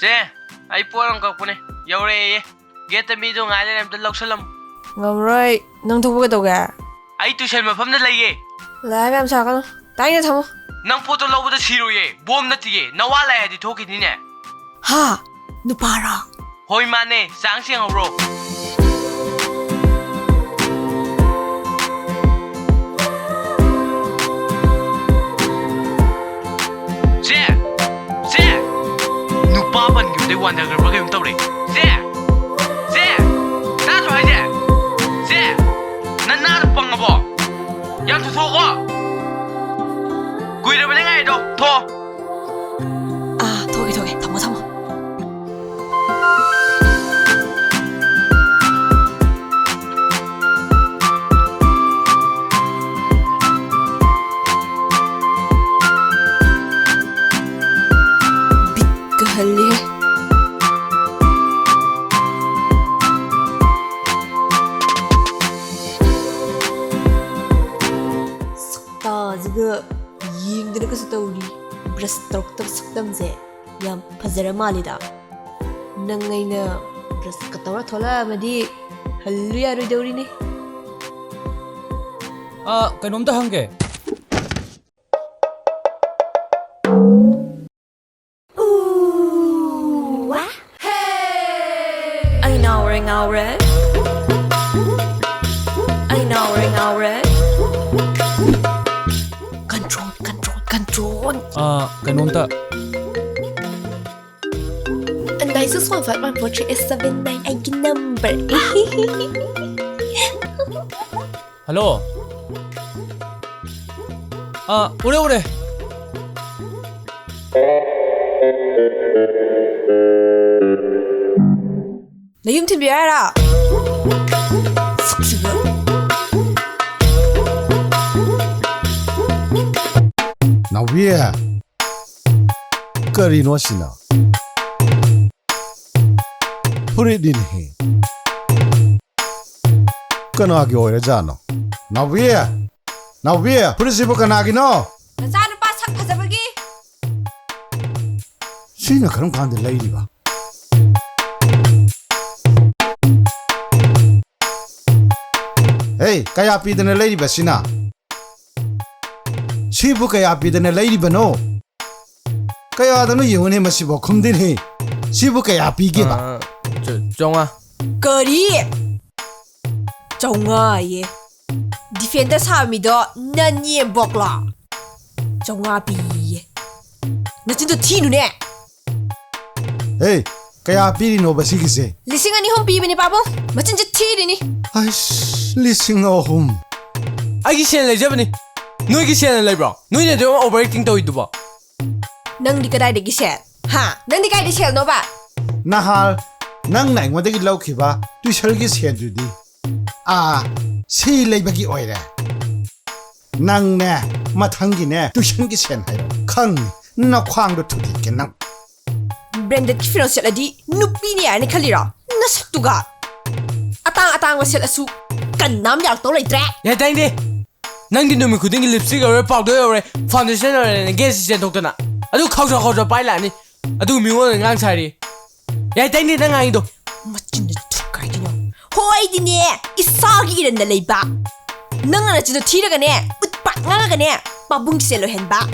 Che, ai pulang kakpune. Yaure get the middle island of the Luxalam. Alright, nang tubuga toga. Ai to shell from the lay. Lagam sakal. Tanya tamo. Nang photo low with the zero ye, bomb not ye, no wala had it talking in it. Ha! Nupara. Hoi mane, sanction a rope. Papan you they want to go game to it. That's right there. Nana Pangabo. Young to talk. Good evening, I don't talk. Ah, toge, tamo. Hali sakta juga yingdana ka satauri brush stroke tab saktam se yam phajara malida nangaina brush ka tawra thola madi hallu yaroi dauri ne kainom ta hange Control. Kainom ta. And I just want 51479 ay number. Hello. Ure. Nayum tin biara. Suksiga. Now we are curry no sina. Put it in here. Kanagi or Jano. Now we are Principal Kanagi no. Nazana pasak hazabagi. Sina Karam Khan the lady. Hey, kaya pi the lady Basina. Sibu kaya pi the lady Bano. Kaya the new name is Sibo Kumdin. Sibu kaya pi give. Jonga. Curry. Jonga ye. Defenders have me do nani bokla. Jonga pi ye. Nothing to tea ne. Hey, kaya pi no basiki say. Listen any home pi ni pabo. Machin je tea ni. Listen no home. I can say Japanese. No, you can say Libra. No, you don't overacting to it. Nang di kadai de gisel. Ha, nang di kai de sel no ba. Nahal, nang nang what they low kiba, to Shelgis head to thee. See Labaki oire. Nang ne, Matangi ne, to Shengis hen. Kang, no quang to the canam. Branded Kifino Seladi, Nupinia and Kalira. Nasatuga. Atang was Selasu. Kanam Yarto like that. Yeah, thank you. Nangin no me couldn't lipstick or a powder or a foundation or an against the doctor. I do culture horror by Lani. I do me one and anxiety. Yeah, thank you. I do. Much in the two Hoy dinner is soggy in the labor. None of the Tiragane, but Nagane, Babung Selo Henba.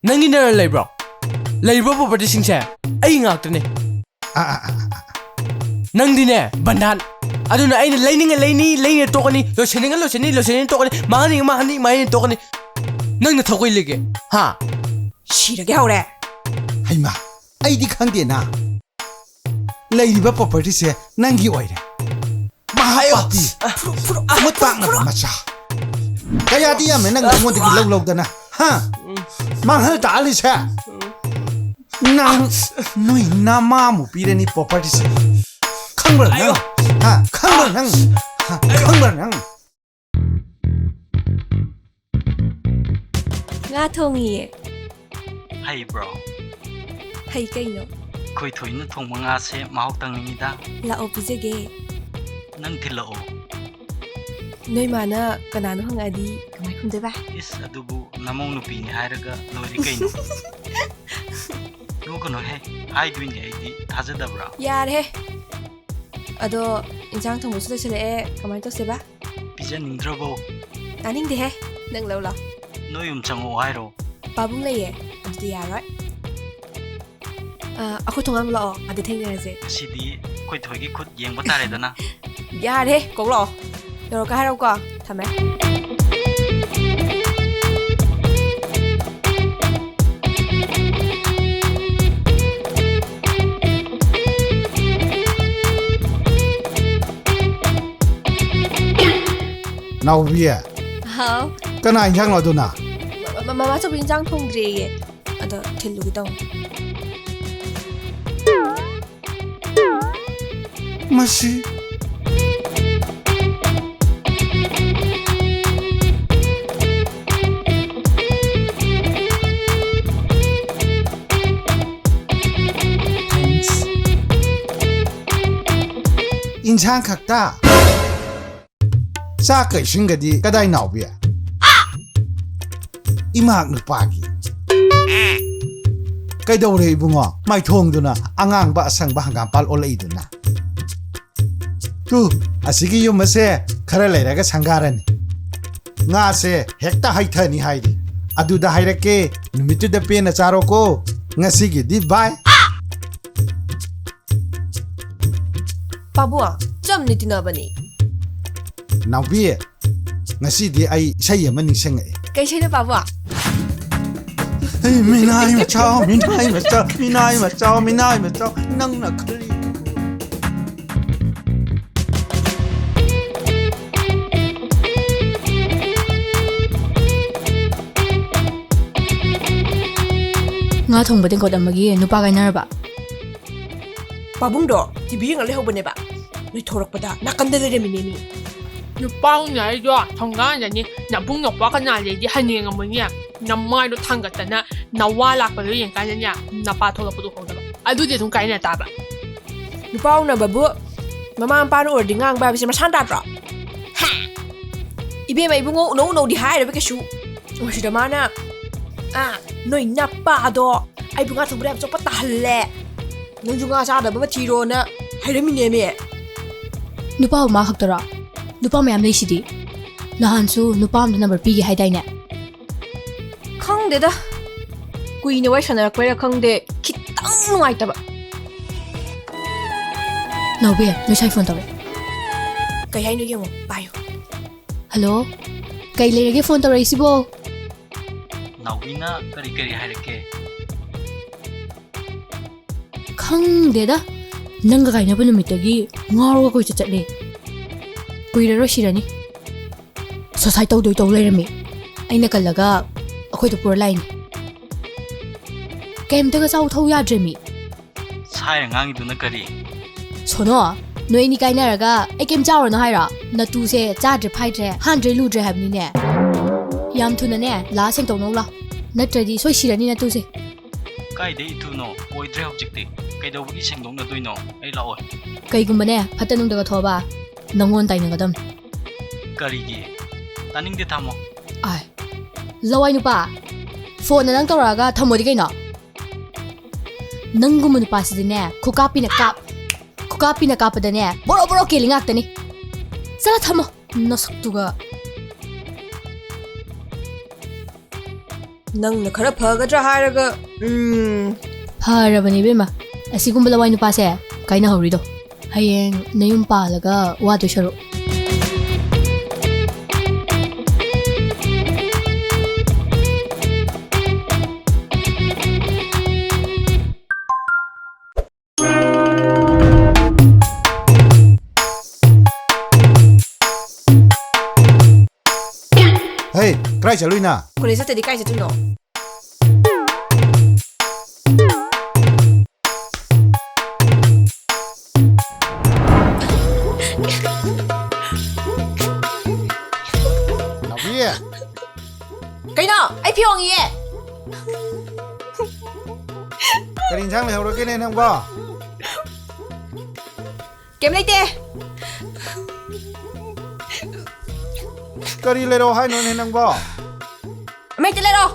Nangin a labor. Labor proposition chair. Aying out in it. Nangdine, Bandan. I don't know any lane talking, listening, talking, money, my talking. Nang the talk will ha. She the girl there. Hey ma, I decant na. Lady property say, Nangi oire. Mahayoti. Macha. Kaya dia menang want to be low dana. Ha? Mahal Alice ha. Nang no namamu pirani property say. Kangber nang. Ha, kangber nang. Kangber nang. Nga thongi. Hey bro. Hey kaino. Koi thoi na thong mga se mahok tang ni da. La opizege. Nang thilo. Noi mana kanano hangadi kamay khumde ba? Is adubu namong nupi ni hairaga lori kaino. ꯅꯣꯛꯀꯅꯣꯍꯦ ꯍꯥꯏꯗꯣꯏꯅꯦ ꯑꯩꯗꯤ ꯊꯥꯖꯗꯕ꯭ꯔꯥ ꯌꯥꯔꯦ ꯑꯗꯣ ꯏꯟꯖꯥꯡ ꯊꯣꯡꯕꯁꯨ ꯂꯣꯏꯁꯤꯜꯂꯛꯑꯦ ꯀꯃꯥꯏꯅ ꯇꯧꯁꯦꯕ ꯄꯤꯖꯅꯤꯡꯗ꯭ꯔꯕꯣ ꯇꯥꯅꯤꯡꯗꯦꯍꯦ ꯅꯪ ꯂꯧ ꯂꯥꯎ ꯅꯣꯏ ꯌꯨꯝ ꯆꯪꯉꯛꯑꯣ ꯍꯥꯏꯔꯣ ꯄꯥꯕꯨꯡ ꯂꯩꯌꯦ ꯑꯗꯨꯗꯤ ꯌꯥꯔꯣꯏ ꯑꯩꯈꯣꯏ ꯊꯣꯡꯒꯥꯟꯕ ꯂꯥꯛꯑꯣ ꯑꯗꯨ ꯊꯦꯡꯅꯔꯁꯦ ꯉꯁꯤꯗꯤ ꯑꯩꯈꯣꯏ ꯊꯣꯏꯒꯤ ꯈꯨꯠ ꯌꯦꯡꯕ ꯇꯥꯔꯦꯗꯅ ꯌꯥꯔꯦ ꯀꯣꯛ ꯂꯥꯛꯑꯣ ꯌꯧꯔꯛꯀ ꯍꯥꯏꯔꯛꯎꯀꯣ ꯊꯝꯃꯦ Naubi ꯍꯥꯎ kana injang lo duna ꯃꯃꯥ ꯆꯧꯕꯤ ꯏꯟꯖꯥꯡ ꯊꯣꯡꯗ꯭ꯔꯦꯌꯦ ꯑꯗꯣ ꯊꯤꯜꯂꯨꯒꯦ ꯇꯧꯅꯤ Masi Thanks Injang khakta Sa kai singadi kadai naubi Imak nupagi Kaidawre ibungo mai thongduna angang ba asang ba hangam pal olai duna Tu asigi yum ase khara leiraga sangarani nga se hekta haithani haidi aduda hairake numitu da pena charo ko ngasigi di bye Pabuwa chamni tinabani Naubi ngasi di ai sai ama ningsangai Kay siya na Pabuwa Minai ma chao minai ma chao minai ma chao minai ma chao nang na khari Nga thongba ding kod amagi nupa gainarba Pabungdo TV nga lehobane ba Noi thorakpada nakanda leremine mi Nupang na ito, tongga na ni, nabung nokwa ka na lady, haninga mo niya, na mayo tanggata na, nawala pa rin yung kanya niya, napatol na puto ko na ba. Ado di itong kanya na taba. Nupaw na babu Mama ang paano ordi nga ang babi siya masanda bro Ha Ibe may bungo uno di hai rabi kasu Masih dah mana Noi napa ado Ay bunga thong brem so patahle Nung juga sada baba tiro na Hai rami neme nupa ma khaktara nupa mayam lei sidi nahan su nupa am number pigi haidai ne Khangde da Kui na wai sanar kwera khangde Kitang nuai taba Naubi no sai phone tawre Kay hai no yemo bayo hello kai leirage phone tawre sibo ꯅꯥꯎꯕꯤꯅ ꯀꯔꯤ ꯀꯔꯤ ꯍꯥꯏꯔꯛꯀꯦ khangde da nanga gaina bu numitagi ngaro ko chatle kuiraro shirani society doi to leirami aina kallaga akhoi to pur line kem daga chau thau ya dremi ꯁꯥꯏꯔ ꯉꯥꯡꯉꯤꯗꯨꯅ ꯀꯔꯤ sono noi ni kainaraga ai kem chawro na haira natu se chadre phaidre handre ludre habni ne yam thuna ne la seng to no la natradi soi shirani natu se ꯀꯥꯏꯗꯩ ꯏꯊꯨꯅꯣ ꯑꯣꯏꯗ꯭ꯔꯦ ꯍꯧꯖꯤꯛꯇꯤ ꯀꯩꯗꯧꯕꯒꯤ ꯁꯦꯡꯗꯣꯛꯅꯗꯣꯏꯅꯣ ꯑꯩ ꯂꯥꯛꯑꯣꯏ kaigumba ne phatanung daga thoba nangon tainagadam ꯀꯔꯤꯒꯤ ꯇꯥꯅꯤꯡꯗꯦ ꯊꯝꯃꯣ ai lawai nupa phone na nang toraga thamodi kaino nangum nupa sidine khukapi na kapada ne boro kelingak tani sala thamo nasaktuga Nang na khara phagadra hairaga harabani bema asigumba lawai nupa se kaina horido hayeng nayum palaga wadu sharu Hey krai chalui na Kule sa tedi kai sa tuno Naubi Kay na Ay piyong iye Kari injang le horo kene nang ba Kem lai te Kari le ro hai no ne nang ba May te lero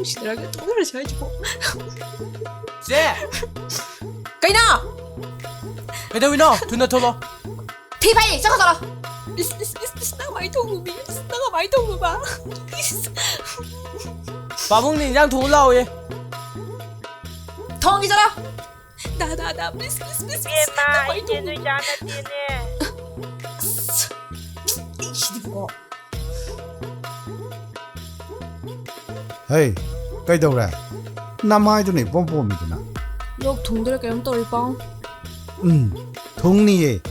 ꯅꯨꯡꯁꯤꯅꯔꯒ ꯇꯣꯛꯅꯔꯁꯦ ꯍꯥꯏꯁꯤꯕꯣ ꯆꯦ ꯀꯩꯅꯣ ꯀꯩꯗꯧꯔꯤꯅꯣ ꯊꯨꯅ ꯊꯣꯛꯂꯣ ꯊꯤ ꯐꯥꯏꯅꯦ ꯆꯠꯈꯣ ꯆꯠꯂꯣ ꯅꯪ ꯀꯃꯥꯏꯅ ꯇꯧꯕꯤ ꯅꯪ ꯀꯃꯥꯏꯅ ꯇꯧꯕ ꯄꯥꯕꯨꯡꯅ ꯏꯟꯖꯥꯡ ꯊꯣꯡ ꯂꯥꯛꯑꯣꯌꯦ ꯊꯣꯡꯒꯤ ꯆꯠꯂꯣ ꯗꯥ please ꯏꯕꯦꯝꯃ ꯑꯩꯁꯦ ꯅꯣꯏ ꯆꯥꯟꯅꯗꯦꯅꯦ 이시디고 Hey, kaidaura. Namai pom pom miduna. ꯂꯣꯛ ꯊꯨꯡꯗ꯭ꯔ ꯀꯩꯝ ꯇꯧꯔꯤ ꯄꯥꯎ Thungni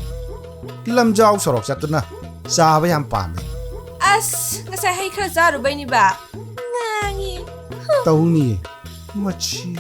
lamjau sorok chatuna. Chaba yam pame. ꯑꯁ ꯉꯁꯥꯏ ꯍꯩ ꯈꯔ ꯆꯥꯔꯨꯕꯩꯅꯤꯕ ꯉꯥꯡꯉꯤ Tawni machi.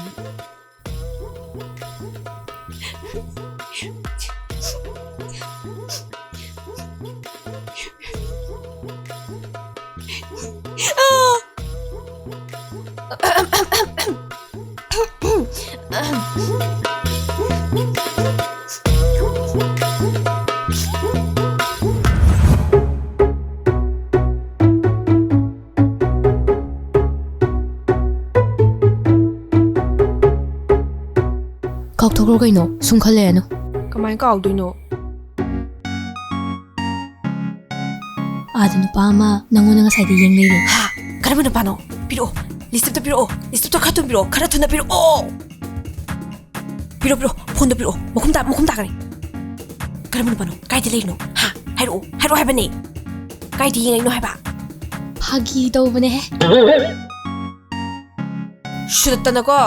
ꯀꯥꯎꯊꯣꯛꯈ꯭ꯔꯣ ꯀꯩꯅꯣ ꯁꯨꯝ ꯈꯜꯂꯦꯅꯣ ꯀꯃꯥꯏꯅ ꯀꯥꯎꯗꯣꯏꯅꯣ ꯑꯥꯗ ꯅꯨꯄꯥ ꯑꯃ ꯅꯪꯉꯣꯟꯗ ꯉꯁꯥꯏꯗꯤ ꯌꯦꯡ ꯂꯩꯔꯦ ꯍꯥ ꯀꯔꯝꯕ ꯅꯨꯄꯥꯅꯣ ꯄꯤꯔꯛꯑꯣ ꯂꯤꯁꯇꯤꯞꯇ ꯄꯤꯔꯛꯑꯣ ꯂꯤꯁꯇꯤꯞꯇ ꯈꯔ ꯊꯨꯅ ꯄꯤꯔꯛꯑꯣ ꯈꯔ ꯊꯨꯅ ꯄꯤꯔꯛꯑꯣ ꯄꯤꯔꯛꯑꯣ ꯐꯣꯟꯗ ꯄꯤꯔꯛꯑꯣ ꯃꯈꯨꯝ ꯇꯥꯒꯅꯤ ꯀꯔꯝꯕ ꯅꯨꯄꯥꯅꯣ ꯀꯥꯏꯗ ꯂꯩꯔꯤꯅꯣ ꯍꯥ ꯍꯥꯏꯔꯛꯑꯣ ꯍꯥꯏꯕꯅꯦ ꯀꯥꯏꯗ ꯌꯦꯡꯉꯛꯏꯅꯣ ꯍꯥꯏꯕ ꯐꯥꯒꯤ ꯇꯧꯕꯅꯦꯍꯦ ꯁꯨꯗꯠꯇꯅꯀꯣ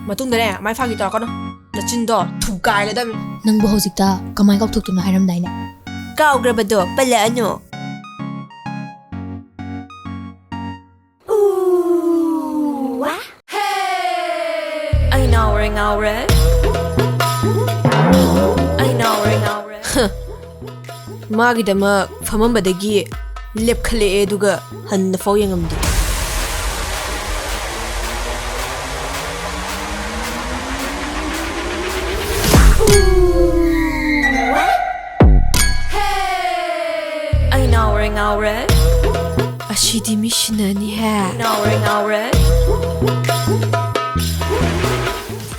ꯃꯇꯨꯡꯗꯅꯦ ꯃꯥꯏ ꯐꯥꯒꯤ ꯇꯧꯔꯛꯀꯅꯣ ꯅꯆꯤꯟꯗꯣ ꯊꯨꯒꯥꯏꯒꯗꯕꯅꯤ ꯅꯪꯕꯨ ꯍꯧꯖꯤꯛꯇ ꯀꯃꯥꯏꯅ ꯀꯥꯎꯊꯣꯛꯇꯣꯏꯅꯣ ꯍꯥꯏꯔꯝꯗꯥꯏꯅꯦ ꯀꯥꯎꯒ꯭ꯔꯕꯗꯣ ꯄꯜꯂꯛꯑꯅꯨ ꯑꯩ ꯉꯥꯎꯔꯦ ꯃꯥꯒꯤꯗꯃꯛ ꯐꯝꯃꯝꯕꯗꯒꯤ ꯂꯦꯞꯈꯠꯂꯛꯑꯦ ꯑꯗꯨꯒ ꯍꯟꯅ ꯐꯥꯎ ꯌꯦꯡꯉꯝꯗꯦ ꯉꯥꯎꯔꯦ ꯑꯁꯤꯗꯤ ꯃꯤꯁꯤꯅꯅꯤꯍꯦ ꯉꯥꯎꯔꯦ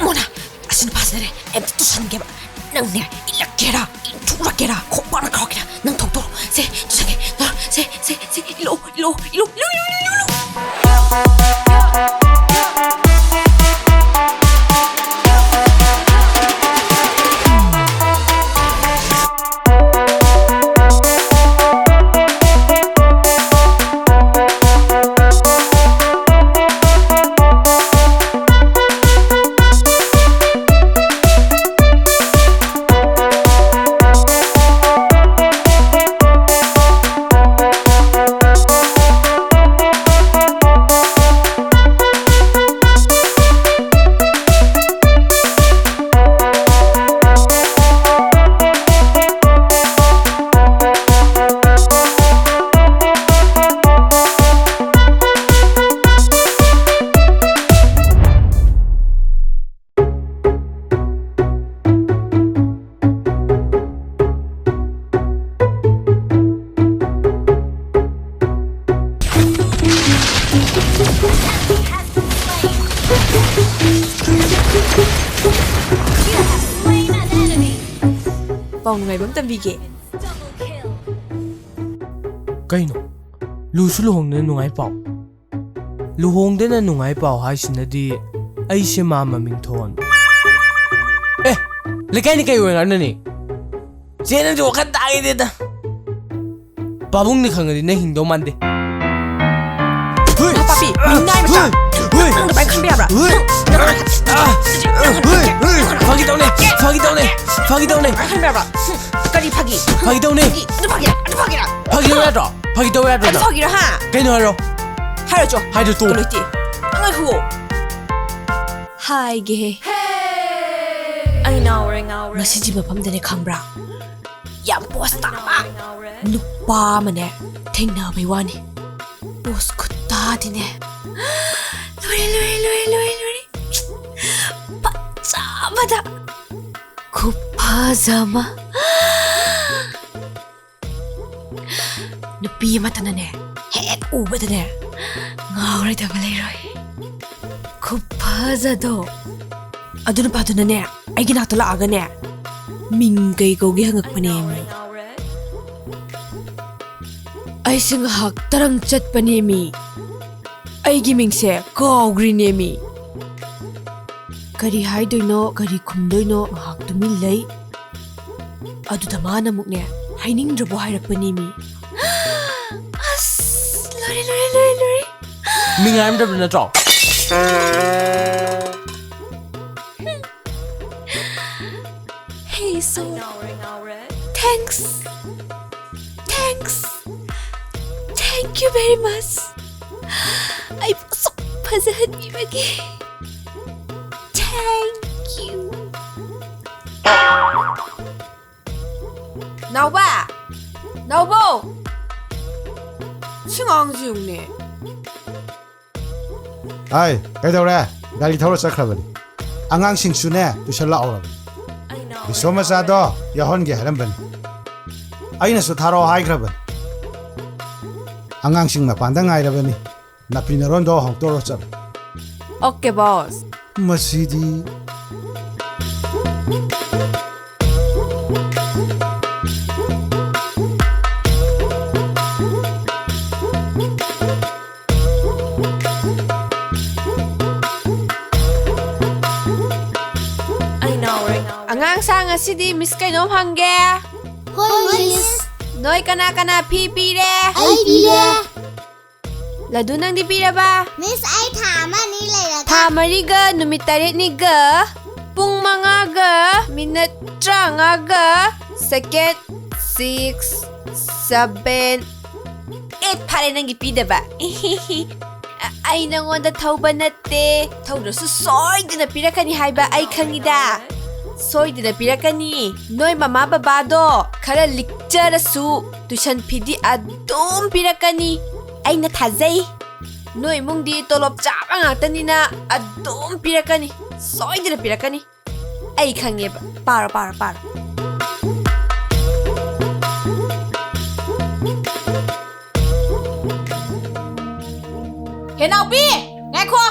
ꯃꯣꯅꯥ ꯑꯁꯤ ꯅꯨꯄꯥꯁꯤꯅꯅꯦ ꯑꯝꯇ ꯇꯨꯁꯟꯒꯦꯕ ꯅꯪꯅꯦ ilakera inturakera khopana khokera nang thoktor se chake se ilo ꯄꯥꯎꯅꯨꯡꯉꯥꯏꯕꯝ ꯇꯝꯕꯤꯒꯦ ꯀꯩꯅꯣ ꯂꯨꯁꯨ ꯂꯨꯍꯣꯡꯗꯅ ꯅꯨꯡꯉꯥꯏ ꯄꯥꯎ ꯂꯨꯍꯣꯡꯗꯅ ꯅꯨꯡꯉꯥꯏ ꯄꯥꯎ ꯍꯥꯏꯁꯤꯅꯗꯤ ꯑꯩꯁꯦ ꯃꯥ ꯃꯃꯤꯡ ꯊꯣꯟ ꯂꯩꯀꯥꯏꯅꯤ ꯀꯩ ꯑꯣꯏꯔꯉꯥꯅꯅꯤ ꯆꯦꯅꯗꯤ ꯋꯥꯈꯜ ꯇꯥꯒꯤꯗꯦꯗ ꯄꯥꯕꯨꯡꯅ ꯈꯪꯉꯗꯤ ꯅꯪ ꯍꯤꯡꯗꯧ ꯃꯥꯟꯗꯦ ꯄꯥꯄꯤ ꯃꯤꯅꯥꯏ ꯃꯆꯥ ꯅꯪꯅ ꯄꯥꯏ ꯈꯟꯕ ꯌꯥꯕ꯭ꯔꯥ ꯐꯥꯒꯤ ꯇꯧꯅꯦ ꯈꯟꯕ ꯌꯥꯕ꯭ꯔꯥ ꯀꯔꯤ ꯐꯥꯒꯤ ꯇꯧꯅꯦ ꯑꯗꯨ ꯐꯥꯒꯤꯔꯥ ꯐꯥꯒꯤ ꯇꯧ ꯌꯥꯗ꯭ꯔꯣ ꯑꯗꯨ ꯐꯥꯒꯤꯔꯥ ꯍꯥ ꯀꯩꯅꯣ 하여줘 하여줘 또 놀랬지 안 그거 하이게 아이 나오래 마시지 맘대네 강브라 야 보스 따라와 누빠만에 탱나 베와니 보스 굿다디네 로리 빠짜마다 굿파자마 누삐 마타나네 핵 오버드네 ꯉꯥꯎꯔꯣꯏꯗꯕ ꯂꯩꯔꯣꯏ ꯈꯨꯐꯖꯗꯣ ꯑꯗꯨ ꯅꯨꯄꯥꯗꯨꯅꯅꯦ ꯑꯩꯒꯤ ꯅꯥꯛꯇ ꯂꯥꯛꯑꯒꯅꯦ ꯃꯤꯡ ꯀꯩ ꯀꯧꯒꯦ ꯍꯪꯉꯛꯄꯅꯦꯃꯤ ꯑꯩꯁꯦ ꯉꯥꯏꯍꯥꯛ ꯇꯔꯪ ꯆꯠꯄꯅꯦꯃꯤ ꯑꯩꯒꯤ ꯃꯤꯡꯁꯦ ꯀꯥꯎꯒ꯭ꯔꯤꯅꯦꯃꯤ ꯀꯔꯤ ꯍꯥꯏꯗꯣꯏꯅꯣ ꯀꯔꯤ ꯈꯨꯝꯗꯣꯏꯅꯣ ꯉꯥꯏꯍꯥꯛ ꯇꯨꯃꯤꯟ ꯂꯩ ꯑꯗꯨꯗ ꯃꯥꯅ ꯑꯃꯨꯛꯅꯦ ꯍꯥꯏꯅꯤꯡꯗ꯭ꯔꯕꯣ ꯍꯥꯏꯔꯛꯄꯅꯦꯃꯤ ꯑꯁ ꯂꯣꯏꯔꯦ ꯃꯤ ꯉꯥꯏꯔꯝꯗꯕ ꯅꯠꯇ꯭ꯔꯣ Hey so thanks thank you very much I so fazahadbibage thank you Naubo singang jingne Ai cái đâu ra gari thâu ra khrabani angang sing su ne tuition la aurab bisoma sa do yahon ge haram ban aina su tharo hai khrabani angang sing ma panda ngai rabani napina ron do hong to ro cham Okay boss masidi Angang sang asidi miss kainom hangge Hoi miss Noi kana phi pi re Ai pi le Ladu nang di pi ra ba Miss ai thama ni lai ra Tha mari ga numit taret ni ga Pung manga ga minute tranga ga Second 6 7 8 phare nang gi pi da ba Ai nangonda thauba natte thaudrasu soidina pirakani haiba ai khangida Soidina pirakani noi mama baba do khara liccharasu tuition phidi adum pirakani aina thajai noi mungdi tolop chapa ngaktanina adum pirakani soidina pirakani ai khangeba para Henaupi ngaikho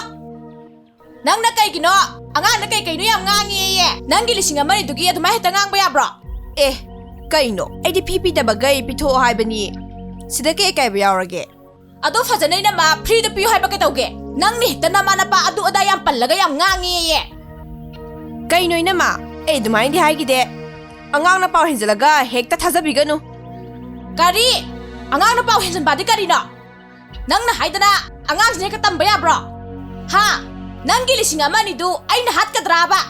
Nang na kay gino Angang na kay no yam ngangi ye Nang gilising amani dugi at mahita ngang baya bro Eh kay no ay di pipi da bagay pito hai bani Sida kay kay bayawrage Ado fajanay na ma free da piyo hai bagay tawge Nang ni hita naman na pa adu adayang palagay yam ngangi ye Kay noy na ma Eh dumayin di hai gide Angang na pao hinjalaga hekta thazabiga no Kari Angang na pao hinjan badi kari no Nang na hai na Angang siya katambaya bro Ha Nang gilising amani do ay nahat ka draba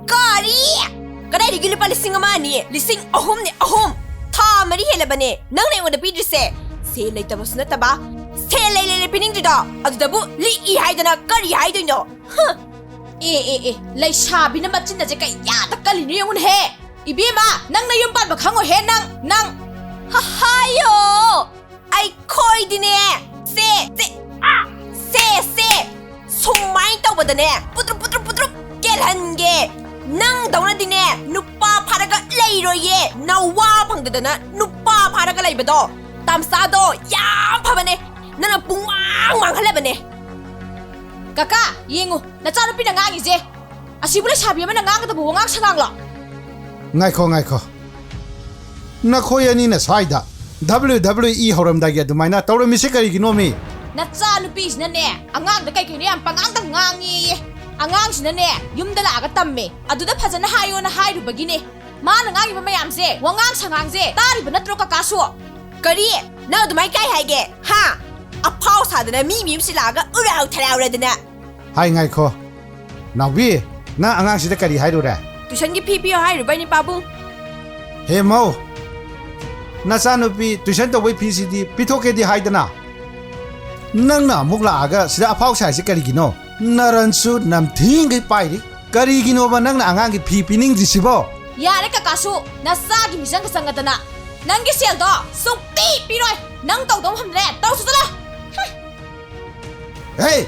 Kari Kaday di gili pa lising amani Lising ahom Tha mari hela bane Nang na yung pidrise Selay tabos na taba Selay pining dito Ado dabu li ihay da na kari hay do nyo Lay sabi na matsin na kay yata kalino yung he Ibima Nang na yung palbag hango he Nang Hahayo Ay koy din Se Sumay tau ba dane Putrup Kelhange Nang daw na dine Nupa paraga layro ye Nawa pang dadana Nupa paraga lay ba do Tamsado Yam pa ba ne Nanang pungwang manghala ba ne Kaka Yengo Natsano pinangangi je Asibula sabi yaman nangang Tabu wangang sangang lo ngai kho nakhoy ani na swaida WWE horamdagi adumaina tawrami se kari ginomi Natsa lupis na ne Angang da kay yan pangang da ngangi Angang sina ne Yumda la aga tamme Aduda phajana hayo na hayo bagine Maa na ngangi ba mayam se Wangang sangang se Tari ba natro kakaso Kari Na dumay kay haige Ha Apaw sa dana mimi silaga Uraw taraw radana hai ngai kho nawi na angang sida kari hairu ra Tuition gi pipi hayo ba ni pabu he mau na sanupi tuition to wai PCD pithoke di haidana nang na mukla aga sida apaw sai se kari gino naransu nam thingi pairi kari gino ba nang na angang gi pipining disibo Yare kakaso Nasa gi misang kasangatana Nang gi sel do Sukti piroy Nang tau dong hamre Tau susala hey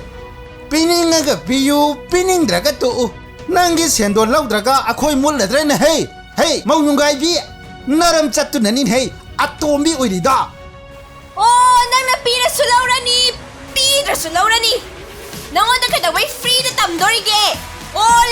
pining nga piyu pining draga to nang gi sendo lau draga akhoi mul la dren hey mau ngai bi naram chattu nanin hey atombi oiri da Oh nang na pira sulaw rani Pi ꯄꯤꯗ꯭ꯔꯁꯨ ꯂꯧꯔꯅꯤ ꯅꯪꯉꯣꯟꯗ ꯀꯩꯗꯧꯕꯩ ꯐ꯭ꯔꯤꯗ ꯇꯝꯗꯣꯔꯤꯒꯦ all